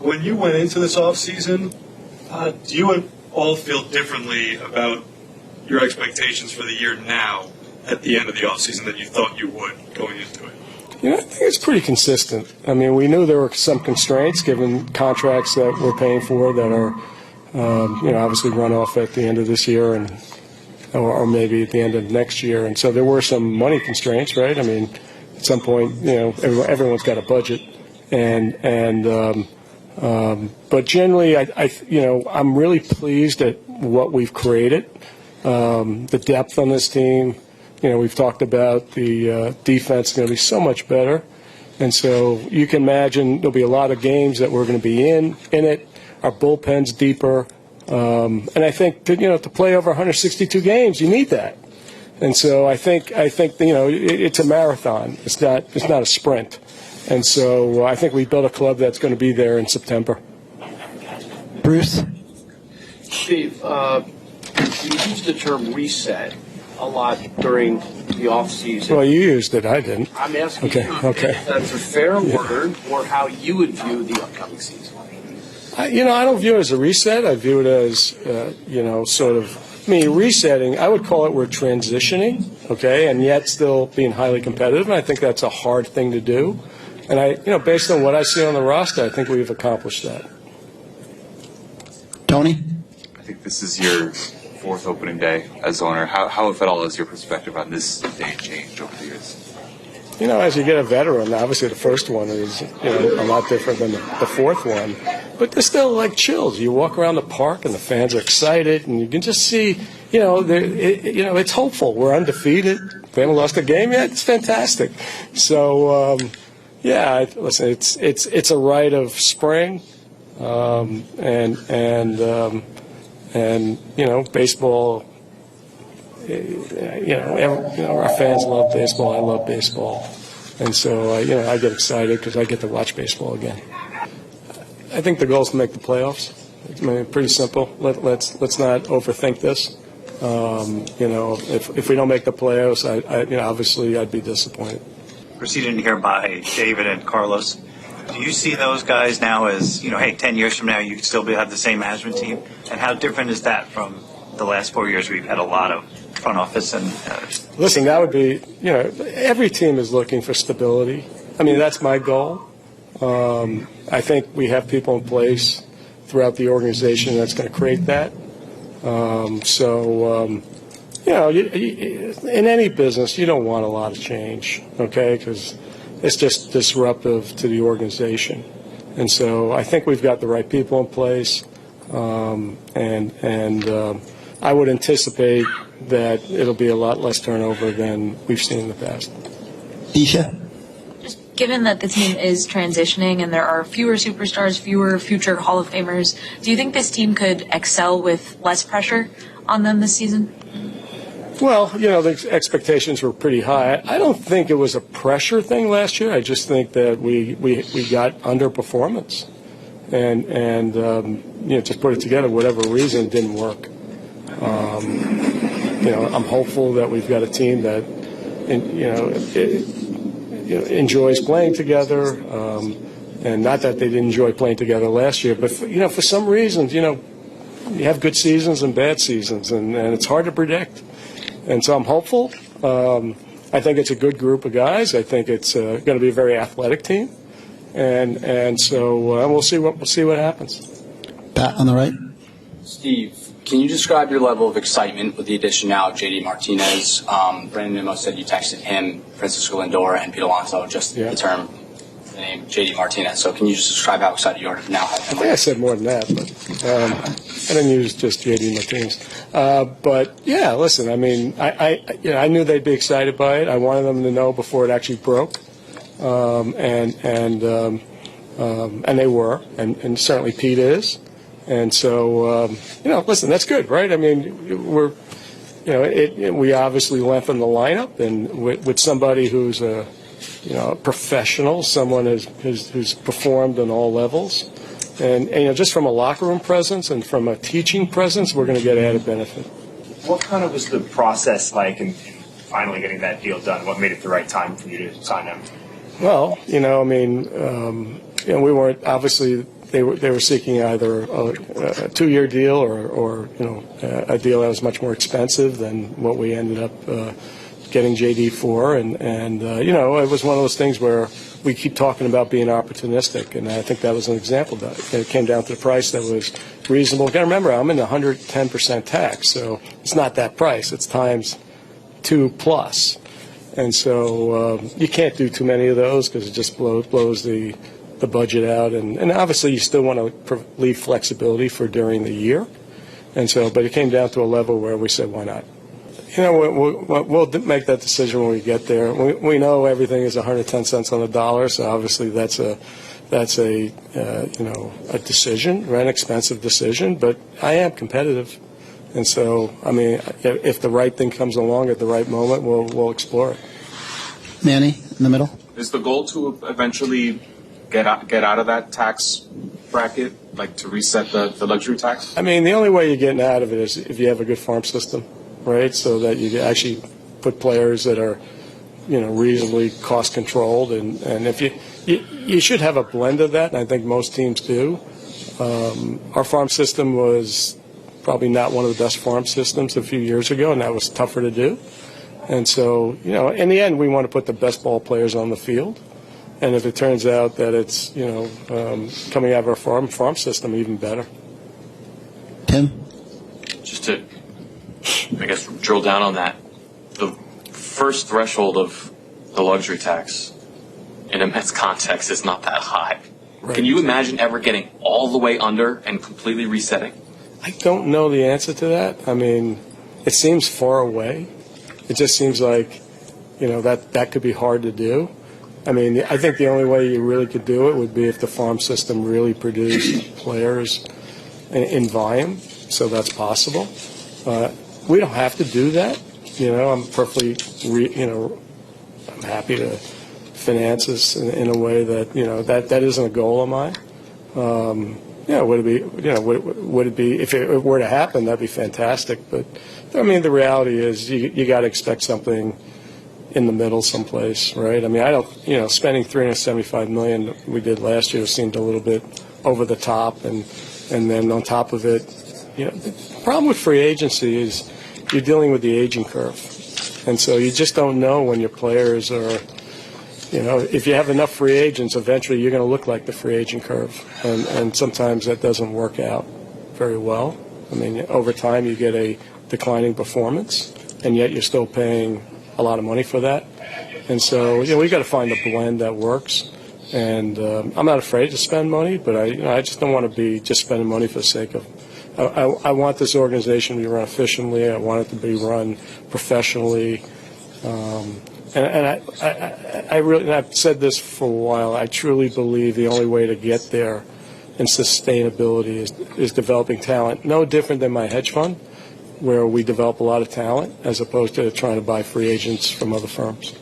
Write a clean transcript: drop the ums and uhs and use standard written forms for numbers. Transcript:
when you went into this offseason, do you all feel differently about your expectations for the year now at the end of the offseason than you thought you would going into it? I think it's pretty consistent. I mean, we knew there were some constraints given contracts that we're paying for that are, obviously run off at the end of this year or maybe at the end of next year. And so there were some money constraints, right? I mean, at some point, everyone's got a budget. But generally, I'm really pleased at what we've created, the depth on this team. We've talked about the defense is going to be so much better. And so you can imagine there'll be a lot of games that we're going to be in it. Our bullpen's deeper. And I think, to play over 162 games, you need that. And so I think it's a marathon. It's not a sprint. And so I think we built a club that's going to be there in September. Bruce? Steve, you used the term reset a lot during the offseason. Well, you used it. I didn't. I'm asking you if that's a fair word or how you would view the upcoming season. I don't view it as a reset. I view it as, resetting. I would call it we're transitioning, okay, and yet still being highly competitive. And I think that's a hard thing to do. And based on what I see on the roster, I think we've accomplished that. Tony? I think this is your fourth opening day as owner. How, if at all, has your perspective on this day changed over the years? As you get a veteran, obviously the first one is a lot different than the fourth one. But there's still like chills. You walk around the park and the fans are excited, and you can just see, it's hopeful. We're undefeated. We haven't lost a game yet. It's fantastic. So, listen, it's a rite of spring, and baseball. Our fans love baseball. I love baseball, and so I get excited because I get to watch baseball again. I think the goal is to make the playoffs. Pretty simple. Let's not overthink this. If we don't make the playoffs, obviously I'd be disappointed. Preceded here by David and Carlos. Do you see those guys now as, 10 years from now you could still have the same management team? And how different is that from the last 4 years we've had a lot of front office and Listen, that would be, every team is looking for stability. That's my goal. I think we have people in place throughout the organization that's going to create that. In any business, you don't want a lot of change, okay, because it's just disruptive to the organization. And so I think we've got the right people in place, and I would anticipate that it'll be a lot less turnover than we've seen in the past. Isha? Just given that the team is transitioning and there are fewer superstars, fewer future Hall of Famers, do you think this team could excel with less pressure on them this season? Well, the expectations were pretty high. I don't think it was a pressure thing last year. I just think that we got underperformance. And just put it together, whatever reason, it didn't work. I'm hopeful that we've got a team that, enjoys playing together, and not that they didn't enjoy playing together last year, but for some reasons, you have good seasons and bad seasons, and it's hard to predict. And so I'm hopeful. I think it's a good group of guys. I think it's going to be a very athletic team, and so we'll see what happens. Pat on the right. Steve, can you describe your level of excitement with the addition now of JD Martinez? Brandon Nimmo said you texted him, Francisco Lindor, and Pete Alonso, just the term, the name JD Martinez. So can you just describe how excited you are to now have him? I think I said more than that, but I didn't use just JD Martinez. But yeah, listen, I knew they'd be excited by it. I wanted them to know before it actually broke, and they were, and certainly Pete is. And so, listen, that's good, right? We obviously lengthened the lineup, and with somebody who's a professional, someone who's performed on all levels, and just from a locker room presence and from a teaching presence, we're going to get added benefit. What kind of was the process like in finally getting that deal done? What made it the right time for you to sign him? Well, we weren't, obviously, they were seeking either a 2-year deal or a deal that was much more expensive than what we ended up getting JD for, and it was one of those things where we keep talking about being opportunistic, and I think that was an example of that. It came down to the price that was reasonable. You got to remember, I'm in 110% tax, so it's not that price. It's times 2 plus. And so you can't do too many of those because it just blows the budget out. And obviously you still want to leave flexibility for during the year. And so, but it came down to a level where we said, why not? We'll make that decision when we get there. We know everything is 110 cents on the dollar, so obviously that's a decision, an expensive decision. But I am competitive. And so, I mean, if the right thing comes along at the right moment, we'll explore it. Manny, in the middle. Is the goal to eventually get out of that tax bracket, like to reset the luxury tax? I mean, the only way you're getting out of it is if you have a good farm system, right? So that you actually put players that are, reasonably cost controlled, and if you should have a blend of that, and I think most teams do. Our farm system was probably not one of the best farm systems a few years ago, and that was tougher to do. And so, in the end, we want to put the best ball players on the field. And if it turns out that it's, coming out of our farm system, even better. Tim? Just to, I guess, drill down on that, the first threshold of the luxury tax in a Mets context is not that high. Right. Can you imagine ever getting all the way under and completely resetting? I don't know the answer to that. I mean, it seems far away. It just seems like, that could be hard to do. I mean, I think the only way you really could do it would be if the farm system really produced players in volume, so that's possible. We don't have to do that. I'm perfectly, I'm happy to finance this in a way that, that isn't a goal of mine. Would it be, if it were to happen, that'd be fantastic. But, I mean, the reality is you got to expect something in the middle someplace, right? I mean, I don't, spending $375 million we did last year seemed a little bit over the top. And then on top of it, the problem with free agency is you're dealing with the aging curve. And so you just don't know when your players are, if you have enough free agents, eventually you're going to look like the free agent curve. And sometimes that doesn't work out very well. I mean, over time you get a declining performance, and yet you're still paying a lot of money for that. And so, we got to find a blend that works. And I'm not afraid to spend money, but I just don't want to be just spending money for the sake of. I want this organization to be run efficiently. I want it to be run professionally. And I really, and I've said this for a while, I truly believe the only way to get there in sustainability is developing talent. No different than my hedge fund, where we develop a lot of talent as opposed to trying to buy free agents from other firms.